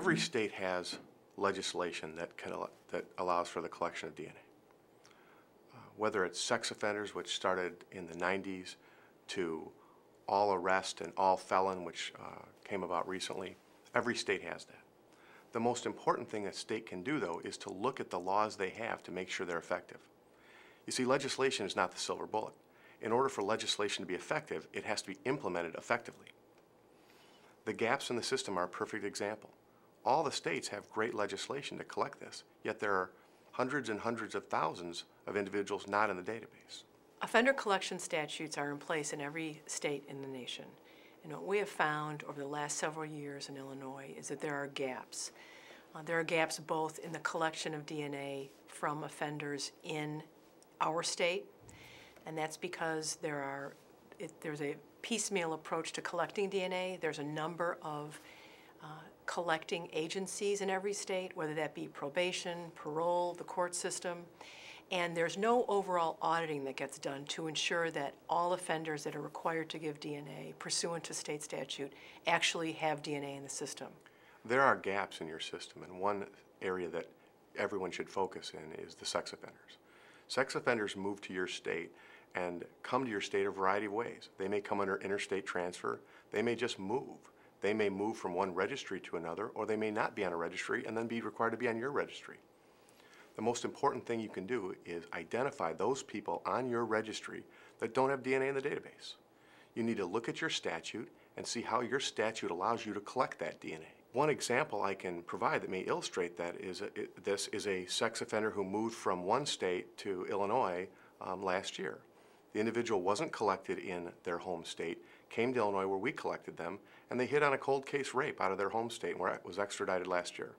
Every state has legislation that allows for the collection of DNA. Whether it's sex offenders, which started in the 90s, to all arrest and all felon, which came about recently, every state has that. The most important thing a state can do, though, is to look at the laws they have to make sure they're effective. You see, legislation is not the silver bullet. In order for legislation to be effective, it has to be implemented effectively. The gaps in the system are a perfect example. All the states have great legislation to collect this, yet there are hundreds and hundreds of thousands of individuals not in the database. Offender collection statutes are in place in every state in the nation. And what we have found over the last several years in Illinois is that there are gaps. There are gaps both in the collection of DNA from offenders in our state, and that's because there's a piecemeal approach to collecting DNA. There's a number of collecting agencies in every state, whether that be probation, parole, the court system, and there's no overall auditing that gets done to ensure that all offenders that are required to give DNA pursuant to state statute actually have DNA in the system. There are gaps in your system, and one area that everyone should focus in is the sex offenders. Sex offenders move to your state and come to your state a variety of ways. They may come under interstate transfer. They may just move. They may move from one registry to another, or they may not be on a registry and then be required to be on your registry. The most important thing you can do is identify those people on your registry that don't have DNA in the database. You need to look at your statute and see how your statute allows you to collect that DNA. One example I can provide that may illustrate that is this is a sex offender who moved from one state to Illinois last year. The individual wasn't collected in their home state, came to Illinois where we collected them, and they hit on a cold case rape out of their home state where it was extradited last year.